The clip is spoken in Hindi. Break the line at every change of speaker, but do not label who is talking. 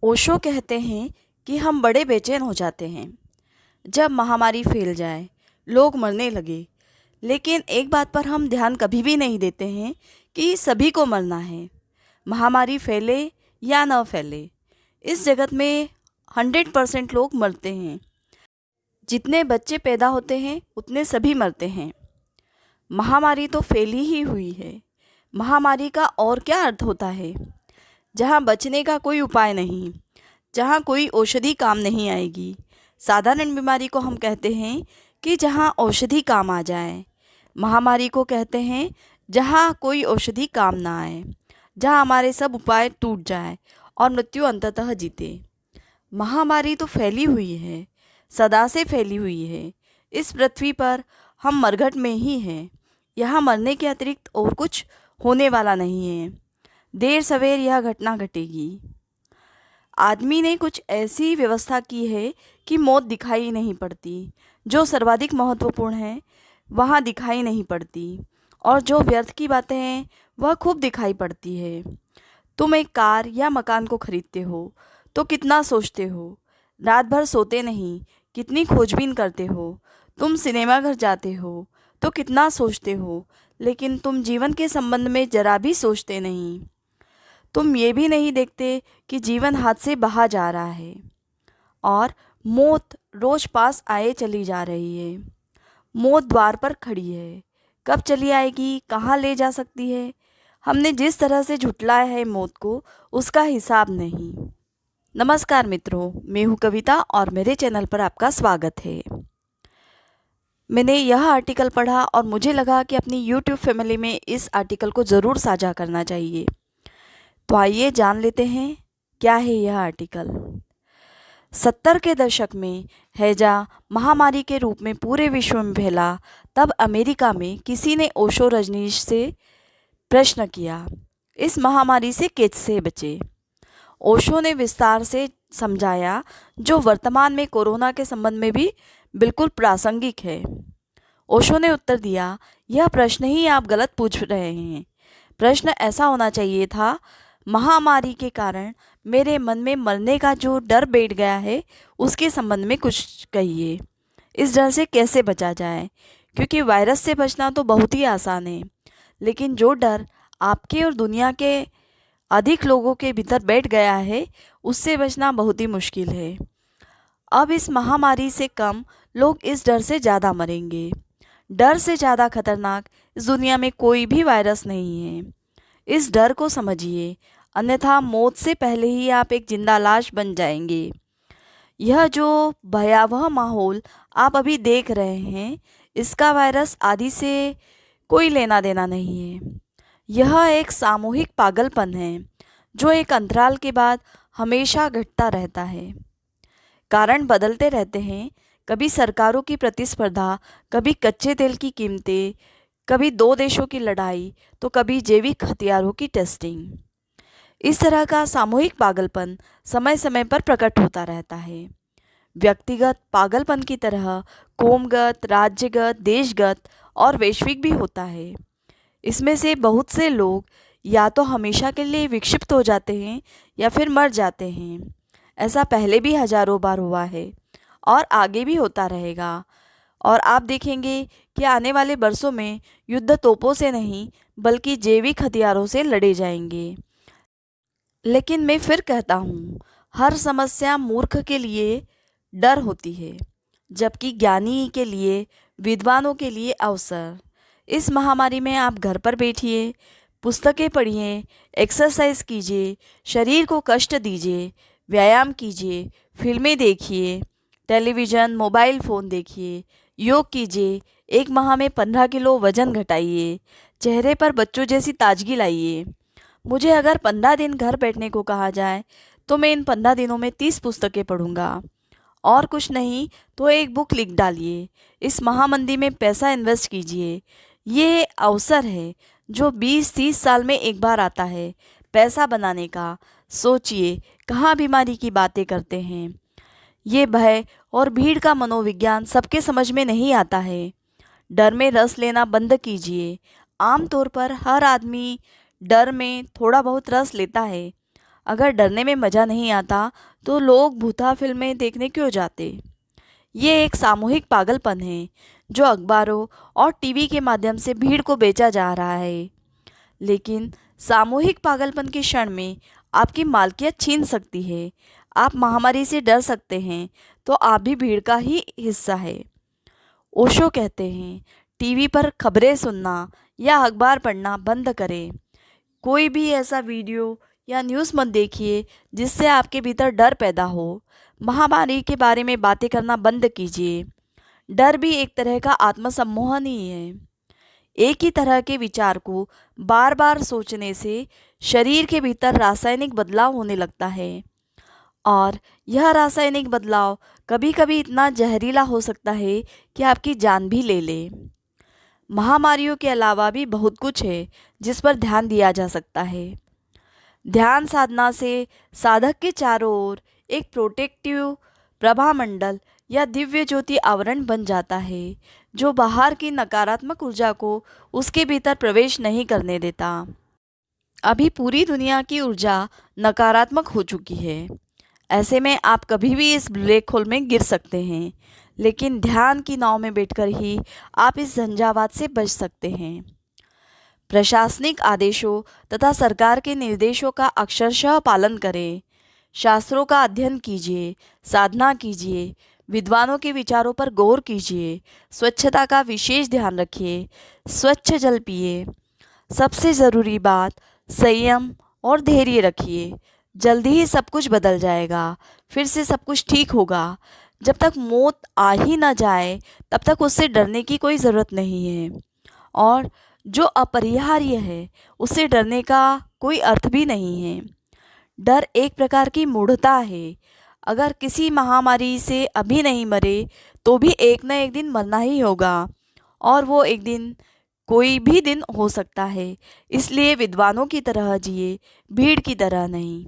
ओशो कहते हैं कि हम बड़े बेचैन हो जाते हैं जब महामारी फैल जाए, लोग मरने लगे। लेकिन एक बात पर हम ध्यान कभी भी नहीं देते हैं कि सभी को मरना है। महामारी फैले या न फैले, इस जगत में 100% लोग मरते हैं। जितने बच्चे पैदा होते हैं उतने सभी मरते हैं। महामारी तो फैली ही हुई है। महामारी का और क्या अर्थ होता है? जहाँ बचने का कोई उपाय नहीं, जहाँ कोई औषधि काम नहीं आएगी। साधारण बीमारी को हम कहते हैं कि जहाँ औषधि काम आ जाए। महामारी को कहते हैं जहाँ कोई औषधि काम ना आए, जहाँ हमारे सब उपाय टूट जाए और मृत्यु अंततः जीते। महामारी तो फैली हुई है, सदा से फैली हुई है। इस पृथ्वी पर हम मरघट में ही हैं। यहाँ मरने के अतिरिक्त और कुछ होने वाला नहीं है। देर सवेर यह घटना घटेगी। आदमी ने कुछ ऐसी व्यवस्था की है कि मौत दिखाई नहीं पड़ती। जो सर्वाधिक महत्वपूर्ण है वहाँ दिखाई नहीं पड़ती, और जो व्यर्थ की बातें हैं वह खूब दिखाई पड़ती है। तुम एक कार या मकान को खरीदते हो तो कितना सोचते हो, रात भर सोते नहीं, कितनी खोजबीन करते हो। तुम सिनेमा घर जाते हो तो कितना सोचते हो, लेकिन तुम जीवन के संबंध में जरा भी सोचते नहीं। तुम ये भी नहीं देखते कि जीवन हाथ से बहा जा रहा है और मौत रोज पास आए चली जा रही है। मौत द्वार पर खड़ी है, कब चली आएगी, कहाँ ले जा सकती है। हमने जिस तरह से झुठलाया है मौत को, उसका हिसाब नहीं। नमस्कार मित्रों, मैं हूँ कविता और मेरे चैनल पर आपका स्वागत है। मैंने यह आर्टिकल पढ़ा और मुझे लगा कि अपनी यूट्यूब फैमिली में इस आर्टिकल को ज़रूर साझा करना चाहिए। तो आइए जान लेते हैं क्या है यह आर्टिकल। 70 के दशक में हैजा महामारी के रूप में पूरे विश्व में फैला, तब अमेरिका में किसी ने ओशो रजनीश से प्रश्न किया, इस महामारी से कैसे बचे। ओशो ने विस्तार से समझाया, जो वर्तमान में कोरोना के संबंध में भी बिल्कुल प्रासंगिक है। ओशो ने उत्तर दिया, यह प्रश्न ही आप गलत पूछ रहे हैं। प्रश्न ऐसा होना चाहिए था, महामारी के कारण मेरे मन में मरने का जो डर बैठ गया है उसके संबंध में कुछ कहिए। इस डर से कैसे बचा जाए, क्योंकि वायरस से बचना तो बहुत ही आसान है, लेकिन जो डर आपके और दुनिया के अधिक लोगों के भीतर बैठ गया है उससे बचना बहुत ही मुश्किल है। अब इस महामारी से कम लोग इस डर से ज़्यादा मरेंगे। डर से ज़्यादा खतरनाक इस दुनिया में कोई भी वायरस नहीं है। इस डर को समझिए, अन्यथा मौत से पहले ही आप एक जिंदा लाश बन जाएंगे। यह जो भयावह माहौल आप अभी देख रहे हैं, इसका वायरस आदि से कोई लेना देना नहीं है। यह एक सामूहिक पागलपन है जो एक अंतराल के बाद हमेशा घटता रहता है। कारण बदलते रहते हैं, कभी सरकारों की प्रतिस्पर्धा, कभी कच्चे तेल की कीमतें, कभी दो देशों की लड़ाई, तो कभी जैविक हथियारों की टेस्टिंग। इस तरह का सामूहिक पागलपन समय समय पर प्रकट होता रहता है। व्यक्तिगत पागलपन की तरह कौमगत, राज्यगत, देशगत और वैश्विक भी होता है। इसमें से बहुत से लोग या तो हमेशा के लिए विक्षिप्त हो जाते हैं या फिर मर जाते हैं। ऐसा पहले भी हजारों बार हुआ है और आगे भी होता रहेगा। और आप देखेंगे कि आने वाले बरसों में युद्ध तोपों से नहीं बल्कि जैविक हथियारों से लड़े जाएंगे। लेकिन मैं फिर कहता हूँ, हर समस्या मूर्ख के लिए डर होती है, जबकि ज्ञानी के लिए, विद्वानों के लिए अवसर। इस महामारी में आप घर पर बैठिए, पुस्तकें पढ़िए, एक्सरसाइज कीजिए, शरीर को कष्ट दीजिए, व्यायाम कीजिए, फिल्में देखिए, टेलीविज़न, मोबाइल फ़ोन देखिए, योग कीजिए, 1 माह में 15 किलो वज़न घटाइए, चेहरे पर बच्चों जैसी ताजगी लाइए। मुझे अगर 15 दिन घर बैठने को कहा जाए तो मैं इन 15 दिनों में 30 पुस्तकें पढ़ूंगा, और कुछ नहीं तो एक बुक लिख डालिए। इस महामंदी में पैसा इन्वेस्ट कीजिए। ये अवसर है जो 20-30 साल में एक बार आता है पैसा बनाने का। सोचिए, कहाँ बीमारी की बातें करते हैं। ये भय और भीड़ का मनोविज्ञान सबके समझ में नहीं आता है। डर में रस लेना बंद कीजिए। आमतौर पर हर आदमी डर में थोड़ा बहुत रस लेता है। अगर डरने में मज़ा नहीं आता तो लोग भूता फिल्में देखने क्यों जाते? ये एक सामूहिक पागलपन है जो अखबारों और टीवी के माध्यम से भीड़ को बेचा जा रहा है। लेकिन सामूहिक पागलपन के क्षण में आपकी मालकियत छीन सकती है। आप महामारी से डर सकते हैं तो आप भी भीड़ का ही हिस्सा है। ओशो कहते हैं, टीवी पर खबरें सुनना या अखबार पढ़ना बंद करें। कोई भी ऐसा वीडियो या न्यूज़ मत देखिए जिससे आपके भीतर डर पैदा हो। महामारी के बारे में बातें करना बंद कीजिए। डर भी एक तरह का आत्मसम्मोहन ही है। एक ही तरह के विचार को बार बार सोचने से शरीर के भीतर रासायनिक बदलाव होने लगता है और यह रासायनिक बदलाव कभी कभी इतना जहरीला हो सकता है कि आपकी जान भी ले ले। महामारियों के अलावा भी बहुत कुछ है जिस पर ध्यान दिया जा सकता है। ध्यान साधना से साधक के चारों ओर एक प्रोटेक्टिव प्रभामंडल या दिव्य ज्योति आवरण बन जाता है जो बाहर की नकारात्मक ऊर्जा को उसके भीतर प्रवेश नहीं करने देता। अभी पूरी दुनिया की ऊर्जा नकारात्मक हो चुकी है। ऐसे में आप कभी भी इस ब्लैक होल में गिर सकते हैं, लेकिन ध्यान की नाव में बैठकर ही आप इस झंझावात से बच सकते हैं। प्रशासनिक आदेशों तथा सरकार के निर्देशों का अक्षरशः पालन करें। शास्त्रों का अध्ययन कीजिए, साधना कीजिए, विद्वानों के विचारों पर गौर कीजिए, स्वच्छता का विशेष ध्यान रखिए, स्वच्छ जल पिए। सबसे ज़रूरी बात, संयम और धैर्य रखिए। जल्दी ही सब कुछ बदल जाएगा, फिर से सब कुछ ठीक होगा। जब तक मौत आ ही ना जाए तब तक उससे डरने की कोई ज़रूरत नहीं है, और जो अपरिहार्य है उससे डरने का कोई अर्थ भी नहीं है। डर एक प्रकार की मूढ़ता है। अगर किसी महामारी से अभी नहीं मरे तो भी एक न एक दिन मरना ही होगा, और वो एक दिन कोई भी दिन हो सकता है। इसलिए विद्वानों की तरह जिए, भीड़ की तरह नहीं।